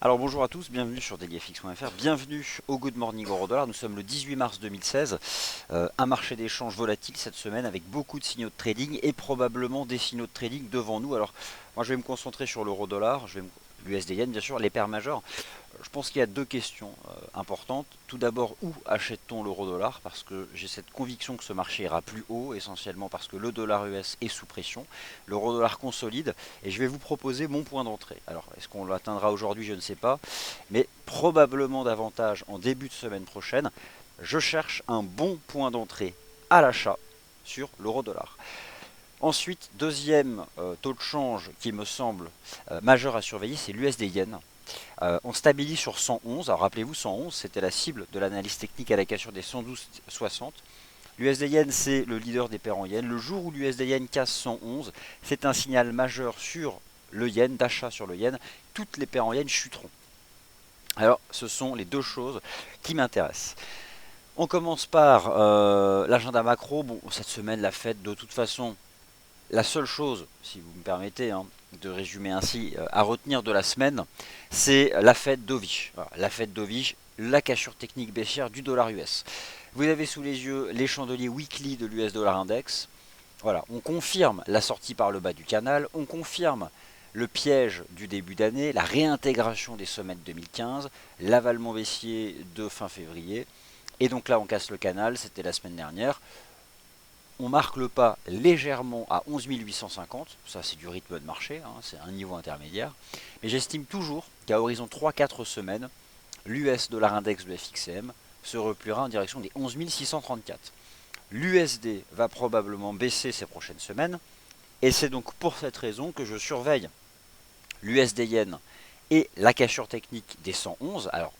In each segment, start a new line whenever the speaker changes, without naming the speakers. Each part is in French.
Alors bonjour à tous, bienvenue sur dailyfx.fr, bienvenue au Good Morning Euro Dollar. Nous sommes le 18 mars 2016, un marché d'échange volatile cette semaine avec beaucoup de signaux de trading et probablement des signaux de trading devant nous. Alors moi je vais me concentrer sur l'euro dollar, l'USD yen bien sûr, les paires majeures. Je pense qu'il y a deux questions importantes. Tout d'abord, où achète-t-on l'euro-dollar? Parce que j'ai cette conviction que ce marché ira plus haut, essentiellement parce que le dollar US est sous pression, l'euro-dollar consolide, et je vais vous proposer mon point d'entrée. Alors, est-ce qu'on l'atteindra aujourd'hui? Je ne sais pas, mais probablement davantage en début de semaine prochaine. Je cherche un bon point d'entrée à l'achat sur l'euro-dollar. Ensuite, deuxième taux de change qui me semble majeur à surveiller, c'est l'USD yen. On stabilise sur 111. Alors rappelez-vous, 111 c'était la cible de l'analyse technique à la cassure des 112,60. L'USD yen c'est le leader des paires en yen. Le jour où l'USD yen casse 111, c'est un signal majeur sur le yen, d'achat sur le yen. Toutes les paires en yen chuteront. Alors ce sont les deux choses qui m'intéressent. On commence par l'agenda macro. Bon, cette semaine, la Fed, de toute façon, la seule chose, si vous me permettez de résumer ainsi, à retenir de la semaine, c'est la fête d'Ovich. Voilà, la fête d'Ovich, la cassure technique baissière du dollar US. Vous avez sous les yeux les chandeliers weekly de l'US Dollar Index. Voilà, on confirme la sortie par le bas du canal, on confirme le piège du début d'année, la réintégration des sommets de 2015, l'avalement baissier de fin février. Et donc là, on casse le canal, c'était la semaine dernière. On marque le pas légèrement à 11 850, ça c'est du rythme de marché, c'est un niveau intermédiaire. Mais j'estime toujours qu'à horizon 3-4 semaines, l'US dollar index de FXM se repliera en direction des 11 634. L'USD va probablement baisser ces prochaines semaines, et c'est donc pour cette raison que je surveille l'USD yen et la cassure technique des 111. Alors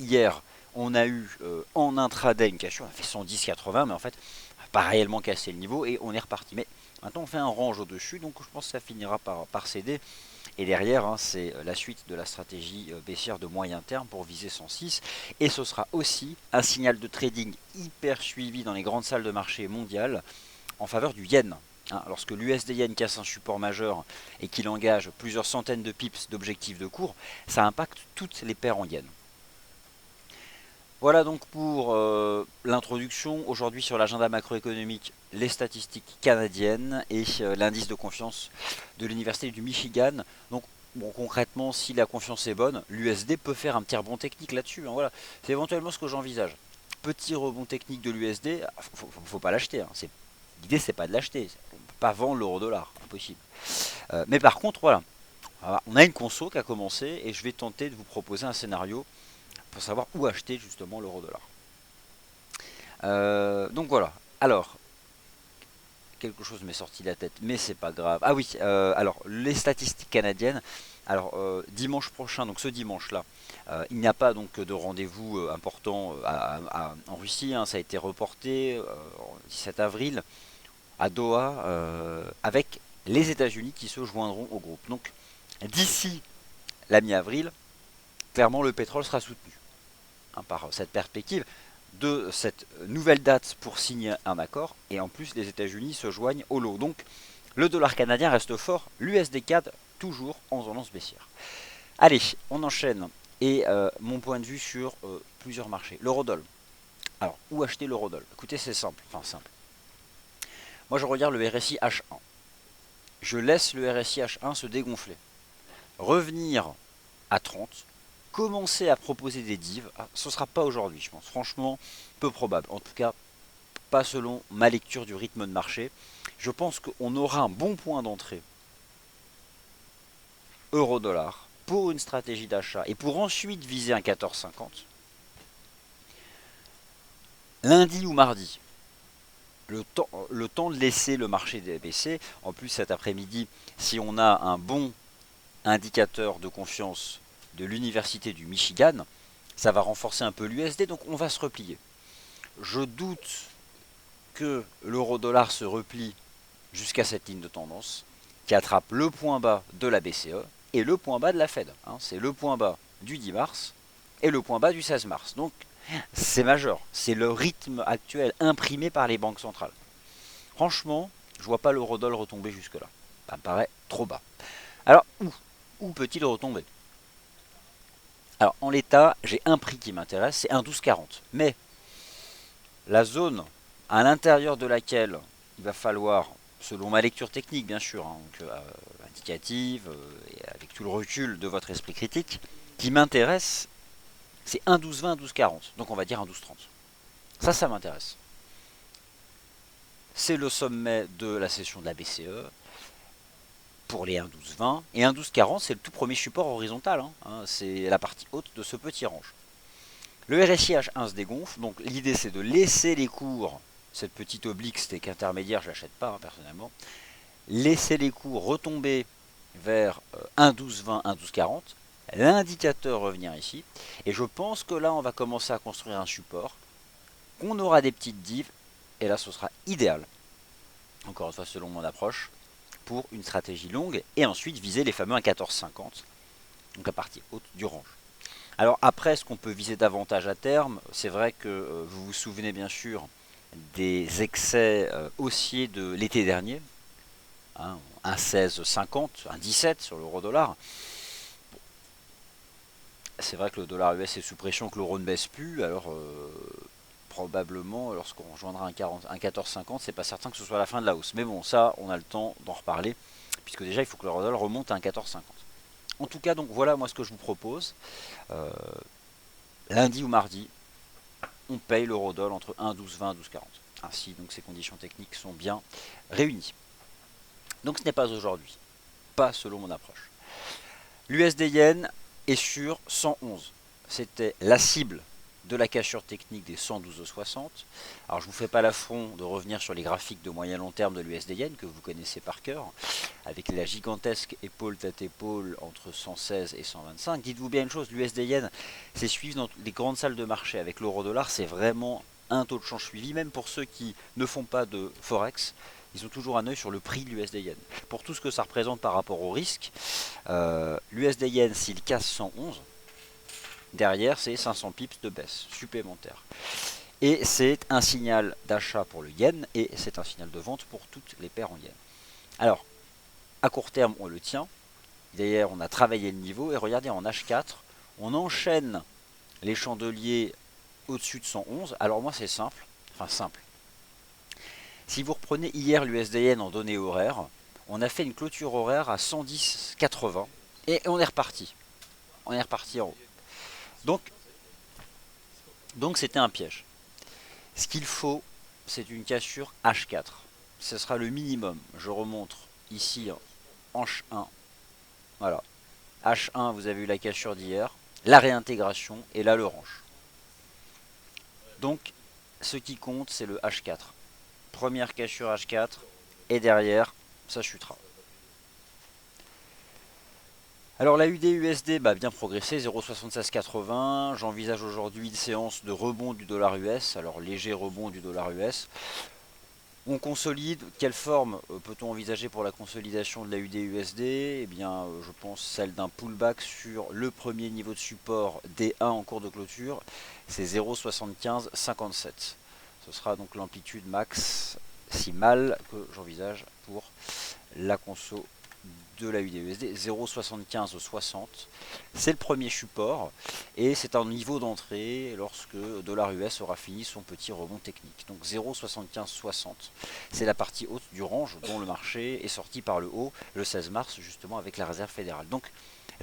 hier, on a eu en intraday une cassure, on a fait 110,80, mais en fait, on n'a pas réellement cassé le niveau et on est reparti. Mais maintenant, on fait un range au-dessus, donc je pense que ça finira par céder. Et derrière, c'est la suite de la stratégie baissière de moyen terme pour viser 106. Et ce sera aussi un signal de trading hyper suivi dans les grandes salles de marché mondiales en faveur du yen. Lorsque l'USD yen casse un support majeur et qu'il engage plusieurs centaines de pips d'objectifs de cours, ça impacte toutes les paires en yen. Voilà donc pour l'introduction. Aujourd'hui sur l'agenda macroéconomique, les statistiques canadiennes et l'indice de confiance de l'Université du Michigan. Donc bon, concrètement, si la confiance est bonne, l'USD peut faire un petit rebond technique là-dessus. Voilà. C'est éventuellement ce que j'envisage. Petit rebond technique de l'USD, faut pas l'acheter. L'idée c'est pas de l'acheter. On peut pas vendre l'euro-dollar, impossible. Mais par contre, voilà. On a une conso qui a commencé et je vais tenter de vous proposer un scénario pour savoir où acheter justement l'euro-dollar. Donc voilà. Alors, quelque chose m'est sorti de la tête, mais c'est pas grave. Ah oui, alors les statistiques canadiennes. Alors dimanche prochain, donc ce dimanche-là, il n'y a pas donc de rendez-vous important en Russie. Ça a été reporté en 17 avril à Doha avec les États-Unis qui se joindront au groupe. Donc d'ici la mi-avril, clairement le pétrole sera soutenu par cette perspective de cette nouvelle date pour signer un accord, et en plus les États-Unis se joignent au lot. Donc le dollar canadien reste fort, l'USD CAD toujours en tendance baissière. Allez, on enchaîne, et mon point de vue sur plusieurs marchés. L'eurodoll. Alors, où acheter l'eurodoll? Écoutez, c'est simple, enfin simple. Moi je regarde le RSI H1. Je laisse le RSI H1 se dégonfler. Revenir à 30, commencer à proposer des divs, ce ne sera pas aujourd'hui, je pense. Franchement, peu probable. En tout cas, pas selon ma lecture du rythme de marché. Je pense qu'on aura un bon point d'entrée euro-dollar pour une stratégie d'achat et pour ensuite viser un 14,50. Lundi ou mardi, le temps de laisser le marché baisser. En plus, cet après-midi, si on a un bon indicateur de confiance de l'Université du Michigan, ça va renforcer un peu l'USD, donc on va se replier. Je doute que l'euro-dollar se replie jusqu'à cette ligne de tendance qui attrape le point bas de la BCE et le point bas de la Fed. C'est le point bas du 10 mars et le point bas du 16 mars. Donc c'est majeur. C'est le rythme actuel imprimé par les banques centrales. Franchement, je vois pas l'euro-dollar retomber jusque-là. Ça me paraît trop bas. Alors, où peut-il retomber? Alors en l'état, j'ai un prix qui m'intéresse, c'est 1,1240. Mais la zone à l'intérieur de laquelle il va falloir, selon ma lecture technique bien sûr, hein, donc, indicative et avec tout le recul de votre esprit critique, qui m'intéresse, c'est 1,1220, 1,1240. Donc on va dire 1,1230. Ça m'intéresse. C'est le sommet de la session de la BCE pour les 1,1220. Et 1,1240, c'est le tout premier support horizontal. C'est la partie haute de ce petit range. Le RSI H1 se dégonfle, donc l'idée c'est de laisser les cours, cette petite oblique steak intermédiaire, je l'achète pas personnellement, laisser les cours retomber vers 1,1220, 1,1240, l'indicateur revenir ici, et je pense que là on va commencer à construire un support, qu'on aura des petites divs, et là ce sera idéal, encore une fois selon mon approche, pour une stratégie longue, et ensuite viser les fameux 1,1450, donc la partie haute du range. Alors après, ce qu'on peut viser davantage à terme, c'est vrai que vous vous souvenez bien sûr des excès haussiers de l'été dernier, hein, 1,1650, 1,17 sur l'euro-dollar. C'est vrai que le dollar US est sous pression, que l'euro ne baisse plus, alors probablement lorsqu'on rejoindra un 14,50, c'est pas certain que ce soit la fin de la hausse. Mais bon, ça, on a le temps d'en reparler, puisque déjà il faut que l'euro-dollar remonte à 1,1450. En tout cas, donc voilà moi ce que je vous propose. Euh, Lundi ou mardi, on paye l'eurodoll entre 1,1220 et 1,1240. Ainsi, donc ces conditions techniques sont bien réunies. Donc ce n'est pas aujourd'hui, pas selon mon approche. L'USD Yen est sur 111. C'était la cible de la cassure technique des 112,60. Alors je ne vous fais pas l'affront de revenir sur les graphiques de moyen long terme de l'USD Yen que vous connaissez par cœur, avec la gigantesque épaule tête épaule entre 116 et 125. Dites-vous bien une chose, l'USD Yen, c'est suivi dans les grandes salles de marché avec l'euro dollar, c'est vraiment un taux de change suivi, même pour ceux qui ne font pas de forex. Ils ont toujours un œil sur le prix de l'USD Yen. Pour tout ce que ça représente par rapport au risque, l'USD Yen, s'il casse 111, derrière, c'est 500 pips de baisse supplémentaire. Et c'est un signal d'achat pour le yen et c'est un signal de vente pour toutes les paires en yen. Alors, à court terme, on le tient. D'ailleurs, on a travaillé le niveau et regardez en H4, on enchaîne les chandeliers au-dessus de 111. Alors moi, c'est simple. Enfin, simple. Si vous reprenez hier l'USDN en données horaires, on a fait une clôture horaire à 110,80 et on est reparti. On est reparti en haut. Donc c'était un piège. Ce qu'il faut, c'est une cassure H4. Ce sera le minimum. Je remontre ici en H1. Voilà. H1, vous avez eu la cassure d'hier, la réintégration et là le range. Donc, ce qui compte, c'est le H4. Première cassure H4 et derrière, ça chutera. Alors la UD-USD bien progressé, 0,7680. J'envisage aujourd'hui une séance de rebond du dollar US, alors léger rebond du dollar US. On consolide. Quelle forme peut-on envisager pour la consolidation de la UD-USD? Eh bien, je pense celle d'un pullback sur le premier niveau de support D1 en cours de clôture, c'est 0,7557. Ce sera donc l'amplitude maximale que j'envisage pour la conso de la UD-USD, 0,7560. C'est le premier support et c'est un niveau d'entrée lorsque dollar US aura fini son petit rebond technique. Donc 0,7560, c'est la partie haute du range dont le marché est sorti par le haut le 16 mars justement avec la réserve fédérale. Donc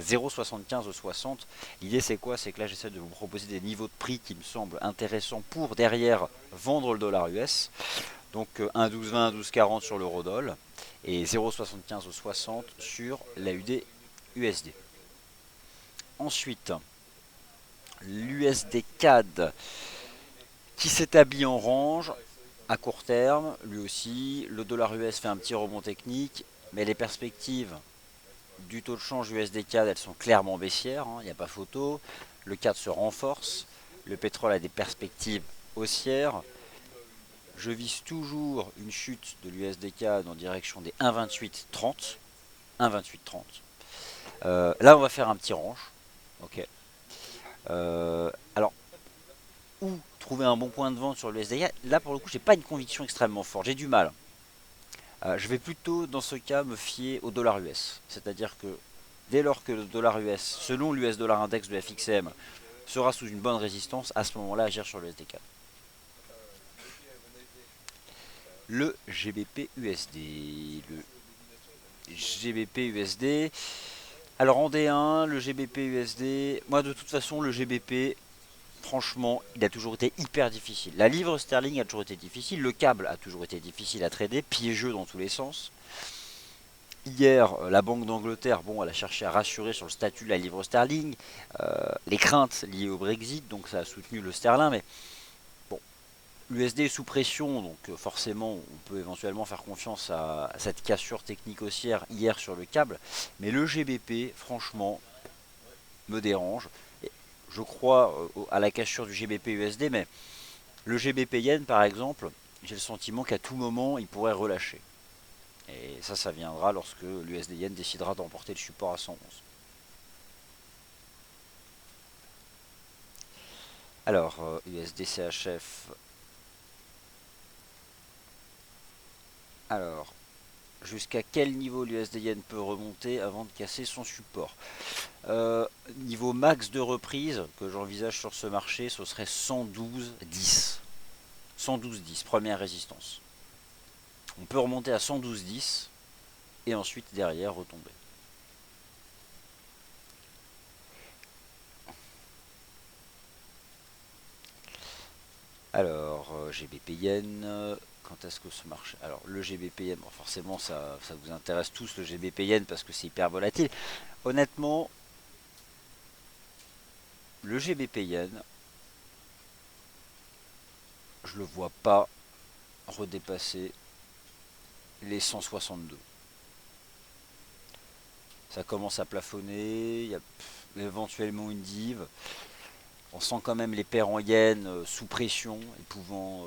0,7560, l'idée c'est quoi? C'est que là j'essaie de vous proposer des niveaux de prix qui me semblent intéressants pour derrière vendre le dollar US. Donc 1,1220, 1,1240 sur l'eurodoll et 0,7560 sur la UD USD. Ensuite, l'USD CAD qui s'établit en range à court terme, lui aussi. Le dollar US fait un petit rebond technique, mais les perspectives du taux de change USD CAD, elles sont clairement baissières, il n'y a pas photo. Le CAD se renforce, le pétrole a des perspectives haussières. Je vise toujours une chute de l'USD CAD en direction des 1,2830. 1,2830. Là, on va faire un petit range. Ok. Alors, où trouver un bon point de vente sur l'USD CAD? Là, pour le coup, j'ai pas une conviction extrêmement forte. J'ai du mal. Je vais plutôt, dans ce cas, me fier au dollar US. C'est-à-dire que Dès lors que le dollar US, selon l'US dollar index de FXM, sera sous une bonne résistance, à ce moment-là agir sur le SDK. Le GBP USD. Le GBP USD. Alors en D1, le GBP USD, moi de toute façon le GBP, franchement, il a toujours été hyper difficile. La livre sterling a toujours été difficile, le câble a toujours été difficile à trader, piégeux dans tous les sens. Hier, la Banque d'Angleterre, bon, elle a cherché à rassurer sur le statut de la livre sterling, les craintes liées au Brexit, donc ça a soutenu le sterling, mais bon, l'USD est sous pression, donc forcément, on peut éventuellement faire confiance à cette cassure technique haussière hier sur le câble, mais le GBP, franchement, me dérange. Et je crois à la cassure du GBP USD, mais le GBP Yen, par exemple, j'ai le sentiment qu'à tout moment, il pourrait relâcher. Et ça viendra lorsque l'USD Yen décidera d'emporter le support à 111. Alors, USD CHF. Alors, jusqu'à quel niveau l'USD Yen peut remonter avant de casser son support? Niveau max de reprise que j'envisage sur ce marché, ce serait 112,10. 112,10, première résistance. On peut remonter à 112,10 et ensuite derrière retomber. Alors, GBP Yen, quand est-ce que ce marché... Alors, le GBP Yen, bon, forcément ça vous intéresse tous le GBP Yen parce que c'est hyper volatile. Honnêtement, le GBP Yen, je le vois pas redépasser les 162. Ça commence à plafonner, il y a éventuellement une div. On sent quand même les paires en yens sous pression et pouvant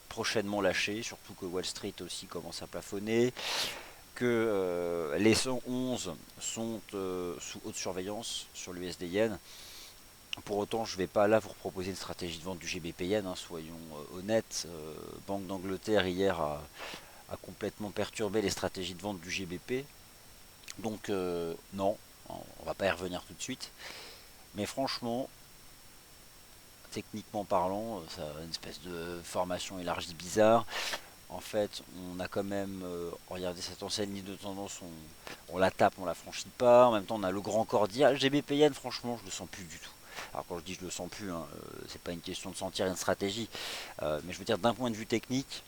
prochainement lâcher, surtout que Wall Street aussi commence à plafonner, que les 111 sont sous haute surveillance sur l'USD Yen. Pour autant, je ne vais pas là vous proposer une stratégie de vente du GBP Yen, hein, soyons honnêtes. Banque d'Angleterre hier a complètement perturbé les stratégies de vente du GBP. Donc non, on va pas y revenir tout de suite. Mais franchement, techniquement parlant, ça a une espèce de formation élargie bizarre. En fait, on a quand même, regardez cette ancienne ligne de tendance, on la tape, on la franchit pas. En même temps, on a le grand cordial. GBP Yen, franchement, je le sens plus du tout. Alors quand je dis je le sens plus, hein, c'est pas une question de sentir une stratégie, mais je veux dire d'un point de vue technique,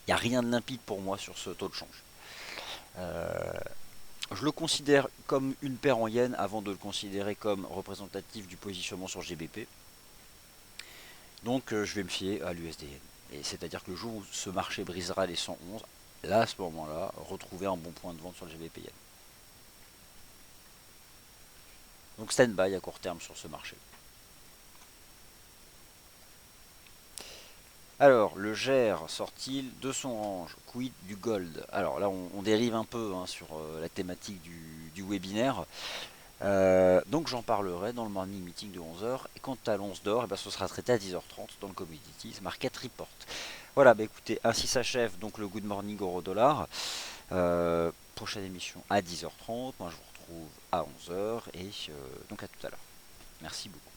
il n'y a rien de limpide pour moi sur ce taux de change. Je le considère comme une paire en yens avant de le considérer comme représentatif du positionnement sur GBP. Donc je vais me fier à l'USD Yen. Et c'est-à-dire que le jour où ce marché brisera les 111, là à ce moment-là, retrouver un bon point de vente sur le GBP Yen. Donc stand-by à court terme sur ce marché. Alors, le GER sort-il de son range? Quid du gold? Alors là, on dérive un peu hein, sur la thématique du webinaire. Donc j'en parlerai dans le morning meeting de 11h. Et quant à l'once d'or, eh ben, ce sera traité à 10h30 dans le Commodities Market Report. Voilà, bah écoutez, ainsi s'achève donc le Good Morning Euro Dollar. Prochaine émission à 10h30. Moi je vous retrouve à 11h et donc à tout à l'heure. Merci beaucoup.